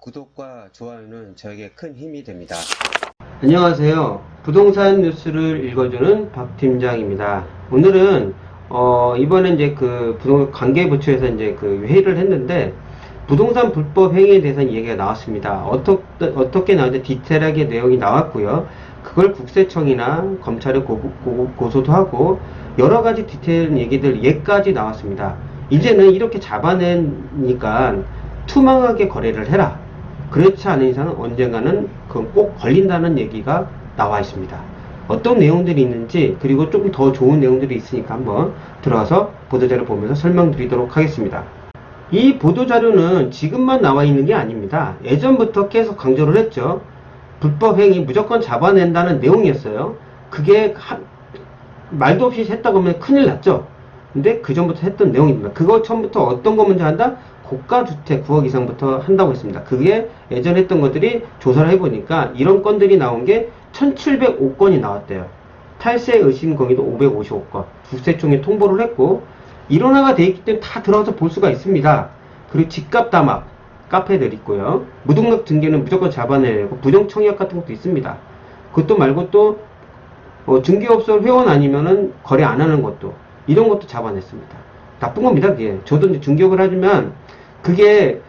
구독과 좋아요는 저에게 큰 힘이 됩니다. 안녕하세요. 부동산 뉴스를 읽어주는 박 팀장입니다. 오늘은 이번에 이제 그 관계부처에서 이제 그 회의를 했는데 부동산 불법 행위에 대해서 얘기가 나왔습니다. 어떻게 나왔는지 디테일하게 내용이 나왔고요. 그걸 국세청이나 검찰에 고소도 하고 여러 가지 디테일 얘기들 예까지 나왔습니다. 이제는 이렇게 잡아내니까 투명하게 거래를 해라. 그렇지 않은 이상은 언젠가는 그건 꼭 걸린다는 얘기가 나와 있습니다. 어떤 내용들이 있는지 그리고 조금 더 좋은 내용들이 있으니까 한번 들어가서 보도자료 보면서 설명드리도록 하겠습니다. 이 보도자료는 지금만 나와 있는 게 아닙니다. 예전부터 계속 강조를 했죠. 불법행위 무조건 잡아낸다는 내용이었어요. 그게 말도 없이 했다고 하면 큰일 났죠. 근데 그 전부터 했던 내용입니다. 그거 처음부터 어떤 거 먼저 한다? 고가주택 9억 이상부터 한다고 했습니다. 그게 예전에 했던 것들이 조사를 해보니까 이런 건들이 나온 게 1705건이 나왔대요. 탈세 의심 건의도 555건. 국세청에 통보를 했고, 일원화가 돼 있기 때문에 다 들어가서 볼 수가 있습니다. 그리고 집값 담합, 카페들 있고요. 무등록 등기는 무조건 잡아내고, 부정청약 같은 것도 있습니다. 그것도 말고 또, 중개업소 회원 아니면은 거래 안 하는 것도, 이런 것도 잡아냈습니다. 나쁜 겁니다, 그게. 저도 이제 중개업을 하지만, 그게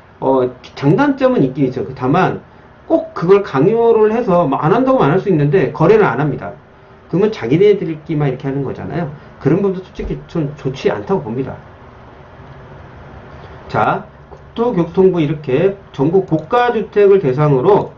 장단점은 있긴 있죠. 다만 꼭 그걸 강요를 해서 안 한다고 안 할 수 있는데 거래를 안 합니다. 그러면 자기네들끼리만 이렇게 하는 거잖아요. 그런 부분도 솔직히 좀 좋지 않다고 봅니다. 자, 국토교통부 이렇게 전국 고가주택을 대상으로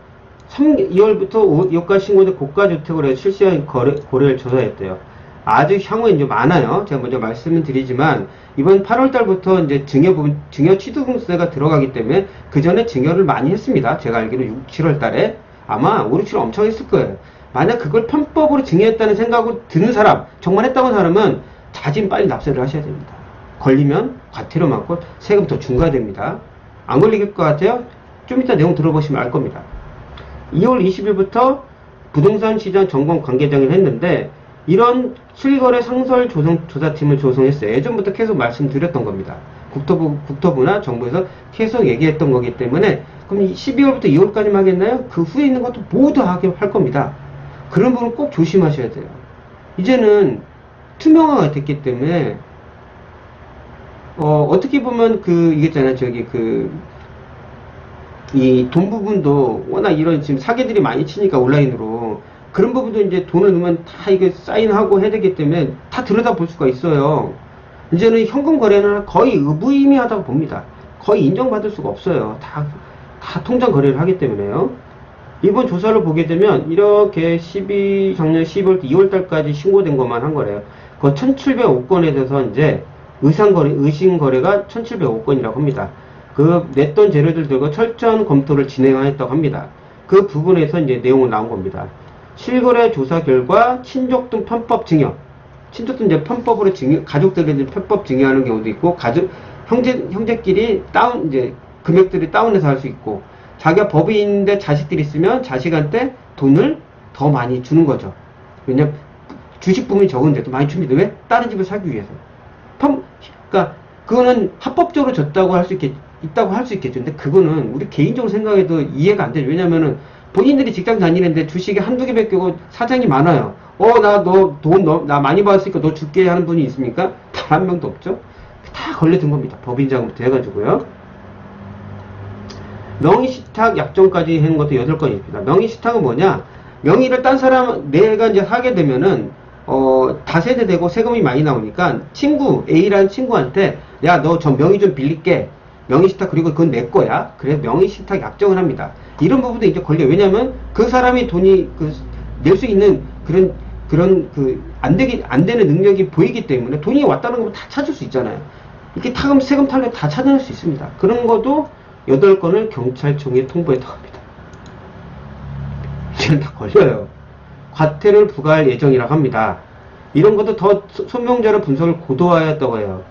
2월부터 5월까지 신고된 고가주택으로 해서 실시한 고려를 조사했대요. 아주 향후에 이제 많아요. 제가 먼저 말씀을 드리지만, 이번 8월달부터 이제 증여 취득세가 들어가기 때문에, 그 전에 증여를 많이 했습니다. 제가 알기로 6, 7월달에. 아마 5, 6, 7월 엄청 했을 거예요. 만약 그걸 편법으로 증여했다는 생각을 드는 사람, 정말 했다고 하는 사람은 자진 빨리 납세를 하셔야 됩니다. 걸리면 과태료 많고 세금 더 중과됩니다. 안 걸릴 것 같아요? 좀 이따 내용 들어보시면 알 겁니다. 2월 20일부터 부동산 시장 점검 관계장을 했는데, 이런 실거래 상설 조사팀을 조성했어요. 예전부터 계속 말씀드렸던 겁니다. 국토부나 정부에서 계속 얘기했던 거기 때문에, 그럼 12월부터 2월까지만 하겠나요? 그 후에 있는 것도 모두 하게 할 겁니다. 그런 부분 꼭 조심하셔야 돼요. 이제는 투명화가 됐기 때문에, 어떻게 보면 이겠잖아요. 이 돈 부분도 워낙 이런 지금 사기들이 많이 치니까 온라인으로. 그런 부분도 이제 돈을 넣으면 다 이게 사인하고 해야 되기 때문에 다 들여다 볼 수가 있어요. 이제는 현금 거래는 거의 의무의미하다고 봅니다. 거의 인정받을 수가 없어요. 다 통장 거래를 하기 때문에요. 이번 조사를 보게 되면 이렇게 작년 12월, 2월 달까지 신고된 것만 한 거래요. 그 1705건에 대해서 이제 의심 거래가 1705건이라고 합니다. 그 냈던 재료들 들고 철저한 검토를 진행하였다고 합니다. 그 부분에서 이제 내용은 나온 겁니다. 실거래 조사 결과 친족 등 편법 증여, 친족도 이제 편법으로 가족들이 편법 증여하는 경우도 있고, 형제끼리 이제 금액들이 다운해서 할 수 있고, 자기가 법인인데 자식들이 있으면 자식한테 돈을 더 많이 주는 거죠. 왜냐면 주식 부분이 적은데도 많이 줍니다. 왜? 다른 집을 사기 위해서. 그러니까 그거는 합법적으로 줬다고 있다고 할 수 있겠죠. 근데 그거는 우리 개인적으로 생각해도 이해가 안 되죠. 왜냐면은 본인들이 직장 다니는데 주식이 한두 개 뺏기고 사장이 많아요. 나 많이 받았으니까 너 줄게 하는 분이 있습니까? 단 한 명도 없죠? 다 걸려든 겁니다. 법인자금부터 해가지고요. 명의신탁 약정까지 하는 것도 8건입니다. 명의신탁은 뭐냐? 명의를 딴 사람, 내가 이제 사게 되면은, 다세대 되고 세금이 많이 나오니까 A라는 친구한테, 야, 너 저 명의 좀 빌릴게. 명의신탁, 그리고 그건 내 거야. 그래서 명의신탁 약정을 합니다. 이런 부분도 이제 걸려요. 왜냐면 그 사람이 돈이 낼 수 있는 안 되는 능력이 보이기 때문에 돈이 왔다는 거 다 찾을 수 있잖아요. 이렇게 세금 탈루 다 찾아낼 수 있습니다. 그런 것도 8건을 경찰청에 통보했다고 합니다. 이제는 다 걸려요. 과태료를 부과할 예정이라고 합니다. 이런 것도 더 소명자료 분석을 고도화했다고 해요.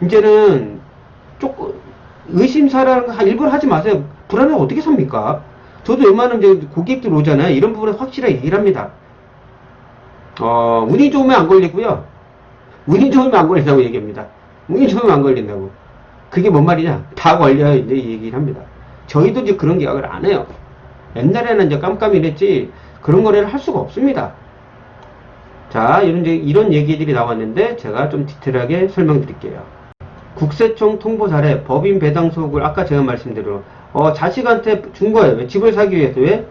이제는 조금 의심사라는 거 일부러 하지 마세요. 불안하면 어떻게 삽니까? 저도 웬만하면 이제 고객들 오잖아요. 이런 부분에 확실하게 얘기를 합니다. 운이 좋으면 안 걸리고요. 운이 좋으면 안 걸린다고 얘기합니다. 운이 좋으면 안 걸린다고. 그게 뭔 말이냐? 다 걸려요. 이제 얘기를 합니다. 저희도 이제 그런 계약을 안 해요. 옛날에는 이제 깜깜이 이랬지 그런 거래를 할 수가 없습니다. 자, 이런 얘기들이 나왔는데 제가 좀 디테일하게 설명드릴게요. 국세청 통보 사례, 법인 배당 소득을 아까 제가 말씀대로 자식한테 준 거예요. 왜? 집을 사기 위해서. 왜?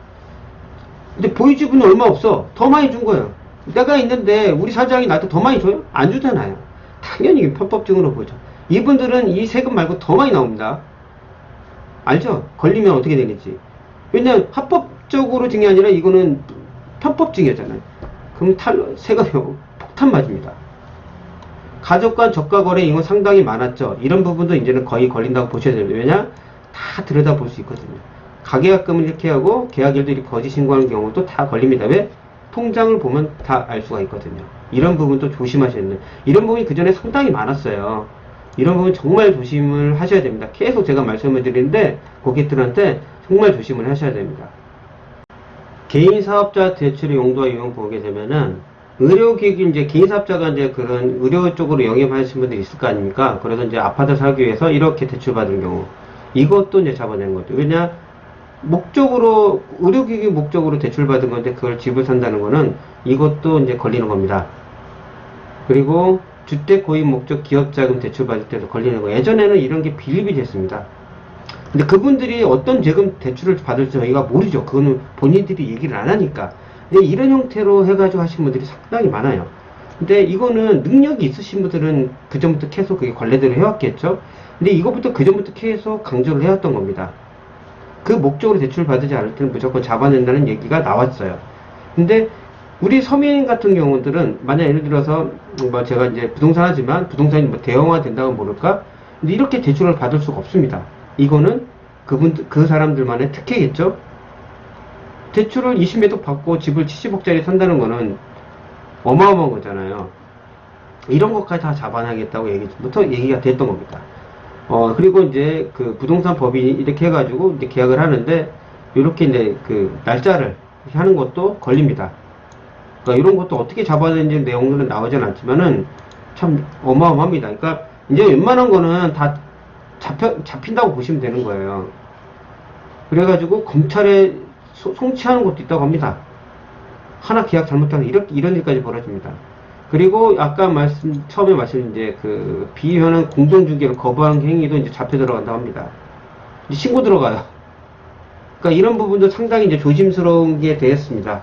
근데 보유지분은 얼마 없어. 더 많이 준 거예요. 내가 있는데 우리 사장이 나한테 더 많이 줘요? 안 주잖아요. 당연히 편법증으로 보죠. 이분들은 이 세금 말고 더 많이 나옵니다. 알죠? 걸리면 어떻게 되는지. 왜냐면 합법적으로 증이 아니라 이거는 편법증이잖아요. 그럼 세금이 폭탄 맞습니다. 가족 간 저가 거래 이건 상당히 많았죠. 이런 부분도 이제는 거의 걸린다고 보셔야 됩니다. 왜냐? 다 들여다 볼 수 있거든요. 가계약금을 이렇게 하고 계약일도 이렇게 거짓 신고하는 경우도 다 걸립니다. 왜? 통장을 보면 다 알 수가 있거든요. 이런 부분도 조심하셔야 돼요. 이런 부분이 그 전에 상당히 많았어요. 이런 부분 정말 조심을 하셔야 됩니다. 계속 제가 말씀을 드리는데 고객들한테 정말 조심을 하셔야 됩니다. 개인 사업자 대출의 용도와 유형 보게 되면은 의료기기 이제 개인 사업자가 이제 그런 의료 쪽으로 영입하시는 분들이 있을 거 아닙니까? 그래서 이제 아파트 사기 위해서 이렇게 대출받은 경우 이것도 이제 잡아내는 거죠. 왜냐? 목적으로 의료기기 목적으로 대출받은 건데 그걸 집을 산다는 거는 이것도 이제 걸리는 겁니다. 그리고 주택 고입 목적 기업자금 대출받을 때도 걸리는 거. 예전에는 이런 게 비일비재했습니다. 근데 그분들이 어떤 재금 대출을 받을지 저희가 모르죠. 그거는 본인들이 얘기를 안 하니까. 근데 이런 형태로 해가지고 하신 분들이 상당히 많아요. 근데 이거는 능력이 있으신 분들은 그전부터 계속 그게 관례대로 해왔겠죠. 근데 이거부터 그전부터 계속 강조를 해왔던 겁니다. 그 목적으로 대출 받지 않을 때는 무조건 잡아낸다는 얘기가 나왔어요. 근데 우리 서민 같은 경우들은 만약 예를 들어서 뭐 제가 이제 부동산 하지만 부동산이 뭐 대형화 된다고 모를까? 근데 이렇게 대출을 받을 수가 없습니다. 이거는 그 사람들만의 특혜겠죠? 대출을 20매도 받고 집을 70억짜리 산다는 거는 어마어마한 거잖아요. 이런 것까지 다 잡아내겠다고 얘기가 됐던 겁니다. 그리고 이제 그 부동산 법인이 이렇게 해가지고 이제 계약을 하는데, 이렇게 이제 그 날짜를 하는 것도 걸립니다. 그러니까 이런 것도 어떻게 잡아내는지 내용들은 나오진 않지만은 참 어마어마합니다. 그러니까 이제 웬만한 거는 다 잡힌다고 보시면 되는 거예요. 그래가지고 검찰에 송치하는 것도 있다고 합니다. 하나 계약 잘못하면 이런 일까지 벌어집니다. 그리고 아까 처음에 말씀드린 이제 그 비현황 공동중개를 거부하는 행위도 이제 잡혀 들어간다고 합니다. 이제 신고 들어가요. 그러니까 이런 부분도 상당히 이제 조심스러운 게 되었습니다.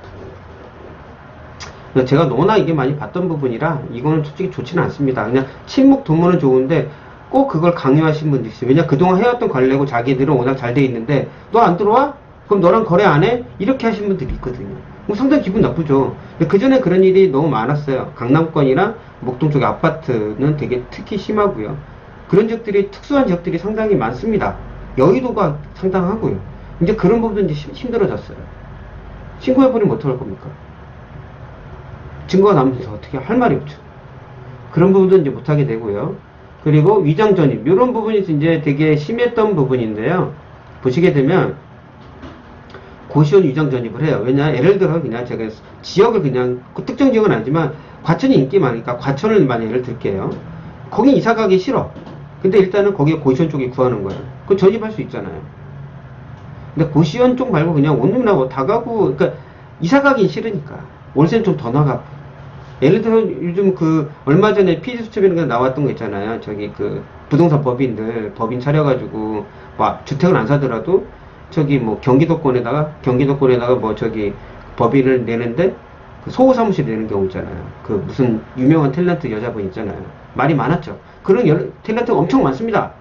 제가 너무나 이게 많이 봤던 부분이라 이거는 솔직히 좋지는 않습니다. 그냥 침묵 도모는 좋은데 꼭 그걸 강요하신 분도 있어요. 왜냐 그동안 해왔던 관례고 자기들은 워낙 잘 돼 있는데 너 안 들어와? 그럼 너랑 거래 안 해? 이렇게 하신 분들이 있거든요. 상당히 기분 나쁘죠. 근데 그 전에 그런 일이 너무 많았어요. 강남권이나 목동 쪽 아파트는 되게 특히 심하고요. 그런 지역들이 특수한 지역들이 상당히 많습니다. 여의도가 상당하고요. 이제 그런 부분도 이제 힘들어졌어요. 신고해버리면 어떡할 겁니까? 증거가 남으면서 어떻게 할 말이 없죠. 그런 부분도 이제 못하게 되고요. 그리고 위장 전입 이런 부분이 이제 되게 심했던 부분인데요. 보시게 되면 고시원 위장 전입을 해요. 왜냐 예를 들어 그냥 제가 지역을 그냥 특정 지역은 아니지만 과천이 인기 많으니까 과천을 예를 들게요. 거기 이사 가기 싫어. 근데 일단은 거기에 고시원 쪽이 구하는 거예요. 그럼 전입할 수 있잖아요. 근데 고시원 쪽 말고 그냥 원룸이나 다 가고, 그러니까 이사 가기 싫으니까 월세는 좀 더 나가고. 예를 들어 요즘 그 얼마 전에 피디수첩이라는 게 나왔던 거 있잖아요. 저기 그 부동산 법인 차려가지고 뭐 주택을 안 사더라도 저기 뭐 경기도권에다가 뭐 저기 법인을 내는데 그 소호 사무실 내는 경우 있잖아요. 그 무슨 유명한 탤런트 여자분 있잖아요. 말이 많았죠. 그런 탤런트가 엄청 많습니다.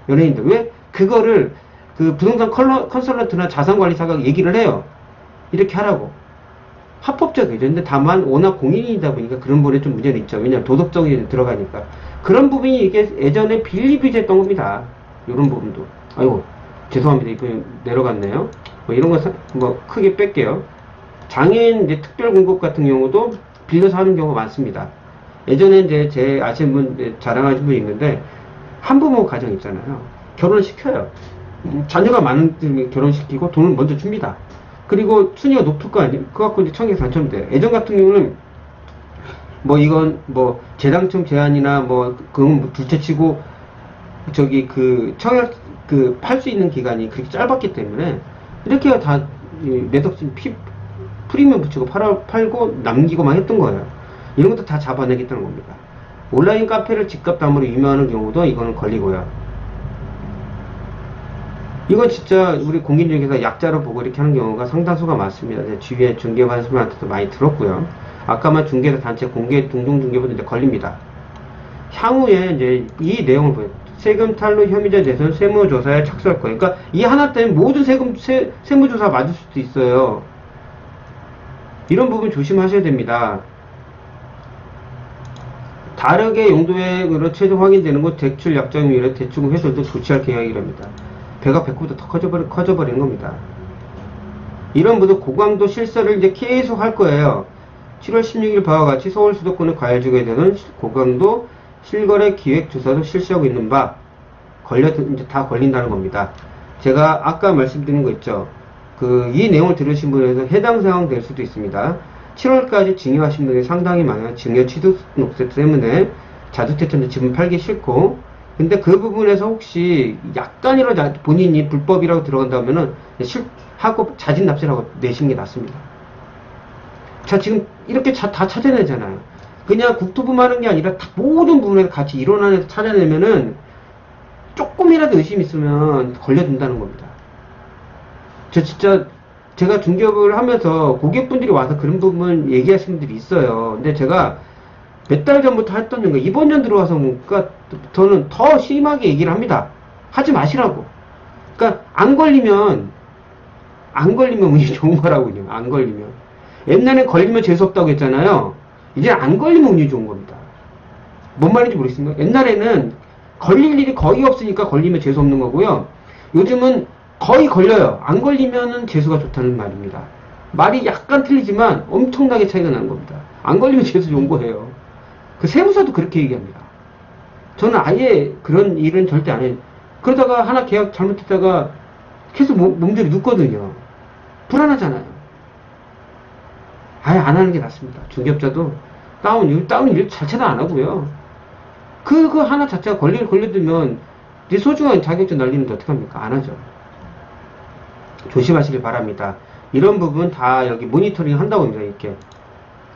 연예인들. 왜 그거를 그 부동산 컨설런트나 자산관리사가 얘기를 해요. 이렇게 하라고. 합법적이죠. 근데 다만 워낙 공인이다 보니까 그런 부분에 좀 문제는 있죠. 왜냐하면 도덕적인 들어가니까. 그런 부분이 이게 예전에 비일비재했던 겁니다. 이런 부분도. 아이고 죄송합니다. 이거 내려갔네요. 뭐 이런 거 뭐 크게 뺄게요. 장애인 이제 특별 공급 같은 경우도 빌려서 하는 경우가 많습니다. 예전에 이제 제 아시는 분 자랑하신 분이 있는데 한부모 가정 있잖아요. 결혼을 시켜요. 자녀가 많은 분이 결혼시키고 돈을 먼저 줍니다. 그리고 순위가 높을 거 아니에요. 그거 갖고 이제 청약이 당첨돼요. 예전 같은 경우는 뭐 이건 뭐 재당첨 제한이나 뭐 그건 뭐 둘째 치고 저기 그 청약 그 팔 수 있는 기간이 그렇게 짧았기 때문에 이렇게 다 매덕진 프리미엄 붙이고 팔고 남기고만 했던 거예요. 이런 것도 다 잡아내겠다는 겁니다. 온라인 카페를 집값 담으로 유명하는 경우도 이거는 걸리고요. 이건 진짜 우리 공인중개사 약자로 보고 이렇게 하는 경우가 상당수가 많습니다. 주위에 중개관님한테도 많이 들었고요. 아까만 중개사 단체 공개 동종 중개보도 이제 걸립니다. 향후에 이제 이 내용을 보여요. 세금 탈루 혐의자에 대해서는 세무조사에 착수할 거예요. 그러니까 이 하나 때문에 모든 세무조사 맞을 수도 있어요. 이런 부분 조심하셔야 됩니다. 다르게 용도의 최종 확인되는 것 대출 약정률에 대출금 회수도 조치할 계획이랍니다. 배가 배꼽보다 더 커져버리는 겁니다. 이런 모두 고강도 실사를 이제 계속 할 거예요. 7월 16일 바와 같이 서울 수도권의 과열지구에 대한 고강도 실거래 기획 조사도 실시하고 있는 바 이제 다 걸린다는 겁니다. 제가 아까 말씀드린 거 있죠. 이 내용을 들으신 분에서 해당 사항 될 수도 있습니다. 7월까지 증여하신 분이 상당히 많아요. 증여 취득 녹색 때문에 자주택자는 집은 팔기 싫고, 근데 그 부분에서 혹시 약간이라도 본인이 불법이라고 들어간다면은 하고 자진 납세라고 내시는 게 낫습니다. 자, 지금 이렇게 다 찾아내잖아요. 그냥 국토부만 하는 게 아니라 모든 부분에서 같이 일원안에서 찾아내면은 조금이라도 의심 있으면 걸려든다는 겁니다. 저 진짜 제가 중개업을 하면서 고객분들이 와서 그런 부분 얘기하시는 분들이 있어요. 근데 제가 몇 달 전부터 했던 거 이번 년 들어와서 보니까 저는 더 심하게 얘기를 합니다. 하지 마시라고. 그러니까 안 걸리면 운이 좋은 거라고. 그냥 안 걸리면. 옛날에 걸리면 재수없다고 했잖아요. 이제 안 걸리면 운이 좋은 겁니다. 뭔 말인지 모르겠습니다. 옛날에는 걸릴 일이 거의 없으니까 걸리면 재수없는 거고요. 요즘은 거의 걸려요. 안 걸리면은 재수가 좋다는 말입니다. 말이 약간 틀리지만 엄청나게 차이가 나는 겁니다. 안 걸리면 재수 좋은 거예요. 그 세무사도 그렇게 얘기합니다. 저는 아예 그런 일은 절대 안 해요. 그러다가 하나 계약 잘못했다가 계속 몸들이 눕거든요. 불안하잖아요. 아예 안 하는 게 낫습니다. 중개업자도 다운 일 자체도 안 하고요. 그거 하나 자체가 걸려들면 내 소중한 자격증 날리는데 어떡합니까? 안 하죠. 조심하시길 바랍니다. 이런 부분 다 여기 모니터링 한다고 합니다. 이렇게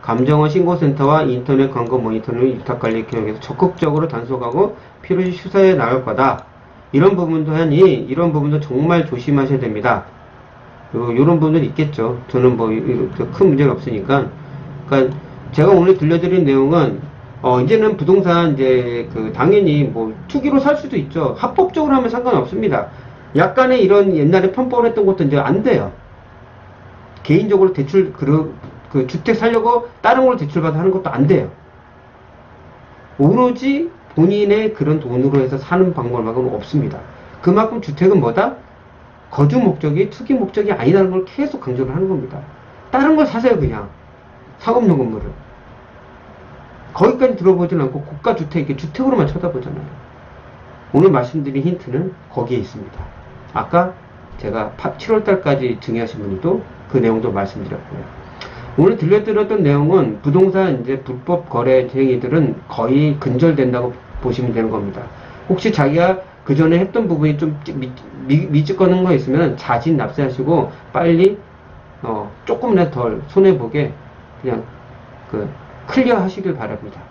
감정원 신고센터와 인터넷 광고 모니터링 위탁관리 교육에서 적극적으로 단속하고 필요시 수사해 나갈 거다. 이런 부분도 하니 이런 부분도 정말 조심하셔야 됩니다. 요런 부분은 있겠죠. 저는 큰 문제가 없으니까. 그러니까 제가 오늘 들려드린 내용은 이제는 부동산 당연히 투기로 살 수도 있죠. 합법적으로 하면 상관없습니다. 약간의 이런 옛날에 편법을 했던 것도 이제 안 돼요. 개인적으로 대출 주택 살려고 다른 걸로 대출받아 하는 것도 안 돼요. 오로지 본인의 그런 돈으로 해서 사는 방법은 없습니다. 그만큼 주택은 뭐다? 거주 목적이 투기 목적이 아니라는 걸 계속 강조를 하는 겁니다. 다른 걸 사세요. 그냥 상업용 건물을 거기까지 들어보지는 않고 고가 주택 이렇게 주택으로만 쳐다보잖아요. 오늘 말씀드린 힌트는 거기에 있습니다. 아까 제가 7월달까지 증여하신 분들도 그 내용도 말씀드렸고요. 오늘 들려드렸던 내용은 부동산 불법 거래 행위들은 거의 근절된다고 보시면 되는 겁니다. 혹시 자기가 그 전에 했던 부분이 좀 미지근한 거 있으면 자진 납세하시고 빨리 조금이라도 덜 손해보게 그냥 클리어 하시길 바랍니다.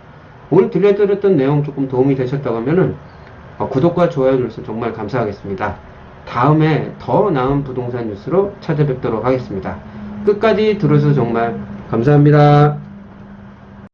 오늘 들려드렸던 내용 조금 도움이 되셨다고 하면은 구독과 좋아요 눌러서 정말 감사하겠습니다. 다음에 더 나은 부동산 뉴스로 찾아뵙도록 하겠습니다. 끝까지 들어주셔서 정말 감사합니다.